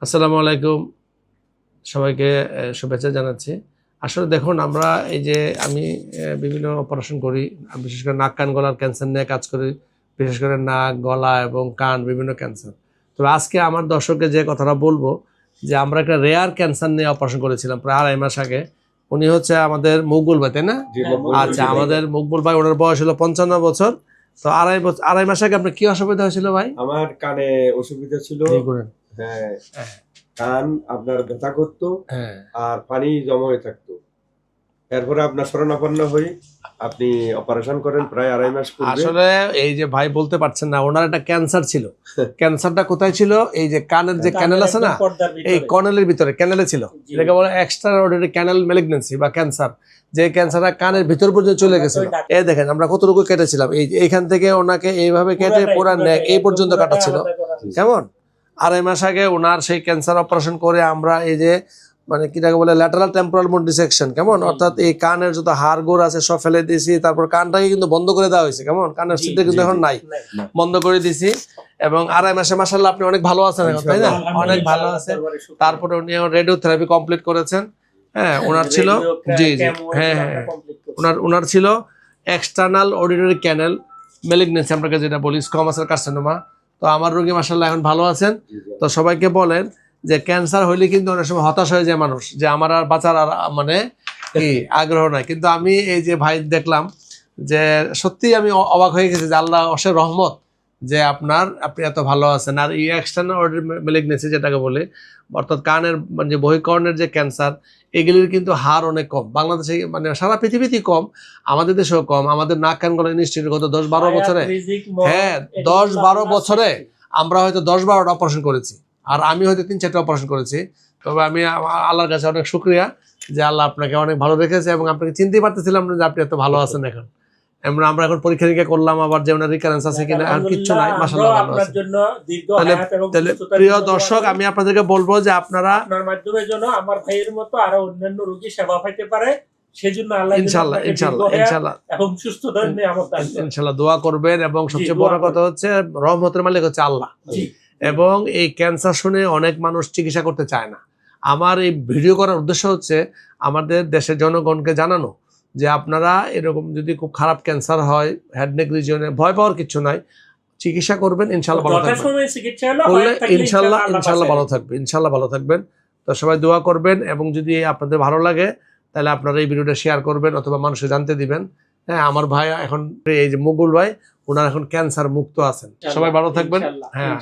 আসসালামু আলাইকুম, সবাইকে শুভেচ্ছা জানাচ্ছি। আসলে দেখুন, আমরা এই যে আমি বিভিন্ন অপারেশন করি, বিশেষ করে নাক কান গলার ক্যান্সার নিয়ে কাজ করি, বিশেষ করে নাক, গলা এবং কান বিভিন্ন ক্যান্সার। তো আজকে আমার দর্শককে যে কথাটা বলবো, যে আমরা একটা রেয়ার ক্যান্সার নিয়ে অপারেশন করেছিলাম প্রায় 2.5 মাস আগে। উনি হচ্ছে আমাদের মকবুল ভাই, তাই না? আচ্ছা, আমাদের মকবুল ভাই, ওনার বয়স হলো 55 বছর। তো 2.5 মাস আগে আপনার কি অসুবিধা হয়েছিল ভাই? আমার কানে অসুবিধা ছিল। হ্যাঁ, হ্যাঁ, কান আপনার ব্যথা করতো হ্যাঁ। আর পানি জমা হয়ে থাকতো। এরপরে আপনার শরণাপন্ন হই, আপনি অপারেশন করেন প্রায় 2.5 মাস পূর্বে। আসলে এই যে ভাই বলতে পারছেন না, ওনার একটা ক্যান্সার ছিল। ক্যান্সারটা কোথায় ছিল? এই যে কানের যে ক্যানেল আছে না, এই কর্নেলের ভিতরে ক্যানেলে ছিল। এটাকে বলে এক্সট্রা অর্ডিনারি ক্যানেল ম্যালিগন্যান্সি বা ক্যান্সার। যে ক্যান্সারটা কানের ভিতর পর্যন্ত চলে গেছিল। এই দেখেন আমরা কতটুকু কেটেছিলাম। এইখান থেকে ওনাকে এইভাবে কেটে পুরো নেক এই পর্যন্ত কাটা ছিল। কেমন 2.5 মাস আগে ওনার সেই ক্যান্সার অপারেশন করে আমরা এই যে মানে কিটাকে বলে ল্যাটারাল টেম্পোরাল বোন ডিসেকশন, কেমন, অর্থাৎ এই কানের যত হাড় গোড় আছে সব ফেলে দিয়েছি। তারপর কানটাকে কিন্তু বন্ধ করে দেওয়া হয়েছে, কেমন, কানের সিটটা কিন্তু এখন নাই, বন্ধ করে দিয়েছি। এবং 2.5 মাসে মাশাআল্লাহ আপনি অনেক ভালো আছেন এখন, তাই না? অনেক ভালো আছে। তারপরে উনি এখন রেডিওথেরাপি কমপ্লিট করেছেন। হ্যাঁ, ওনার ছিল, জি জি, হ্যাঁ হ্যাঁ, ওনার ছিল এক্সটার্নাল অর্ডিনারি ক্যানেল ম্যালিগন্যান্সি, আমরা যেটা বলি স্কোমাসের কার্সিনোমা। তো আমার রোগী মাশাআল্লাহ এখন ভালো আছেন। তো সবাইকে বলেন যে ক্যান্সার হইলে কিন্তু অনেক সময় হতাশ হয়ে যায় মানুষ, যে আমার আর বাঁচার আর মানে কি আগ্রহ নাই। কিন্তু আমি এই যে ভাই দেখলাম, যে সত্যি আমি অবাক হয়ে গেছি যে আল্লাহ অশেষ রহমত যে আপনি এত ভালো আছেন। আর এই এক্সটার্নাল ম্যালিগন্যান্সি যেটাকে বলে, অর্থাৎ কানের মানে বহিঃকর্ণের যে ক্যান্সার, এগুলির কিন্তু হার অনেক কম বাংলাদেশে, মানে সারা পৃথিবীতেই কম, আমাদের দেশেও কম। আমাদের নাক কান গলা ইনস্টিটিউট গত 10-12 বছরে, হ্যাঁ 10-12 বছরে আমরা হয়তো 10-12টা অপারেশন করেছি। আর আমি হয়তো 3-4টা অপারেশন করেছি। তবে আমি আল্লাহর কাছে অনেক শুকরিয়া যে আল্লাহ আপনাকে অনেক ভালো রেখেছে, এবং আপনাকে চিনতেই পারতেছিলাম না যে আপনি এত ভালো আছেন এখন। আমরা এখন পরীক্ষা নিরীক্ষা করলাম আবার যে ওনার রিকারেন্স আছে কিনা, আর কিচ্ছু নাই, মাশাআল্লাহ ভালো আছে। তাহলে প্রিয় দর্শক, আমি আপনাদেরকে বলবো যে আপনার মাধ্যমের জন্য আমার ভাইয়ের মতো আরো অন্যান্য রোগী সেবা পাইতে পারে, সেজন্য আল্লাহ ইনশাআল্লাহ ইনশাআল্লাহ ইনশাআল্লাহ এবং সুস্থতা নিয়ামত ইনশাআল্লাহ দোয়া করবেন। এবং সবচেয়ে বড় কথা হচ্ছে রহমতের মালিক হচ্ছে আল্লাহ। এবং এই ক্যান্সার শুনে অনেক মানুষ চিকিৎসা করতে চায় না। আমার এই ভিডিও করার উদ্দেশ্য হচ্ছে আমাদের দেশের জনগণকে জানানো যে আপনারা এরকম যদি খুব খারাপ ক্যান্সার হয়, হেড নেক রিজিয়নে, ভয় পাওয়ার কিছু নাই, চিকিৎসা করবেন, ইনশাআল্লাহ ভালো থাকবেন। ইনশাআল্লাহ ভালো থাকবে, ইনশাআল্লাহ ভালো থাকবেন। তো সবাই দোয়া করবেন, এবং যদি আপনাদের ভালো লাগে তাহলে আপনারা এই ভিডিওটা শেয়ার করবেন অথবা মানুষকে জানতে দিবেন। হ্যাঁ, আমার ভাই এখন এই যে মকবুল ভাই, ওনার এখন ক্যান্সার মুক্ত আছেন। সবাই ভালো থাকবেন। হ্যাঁ।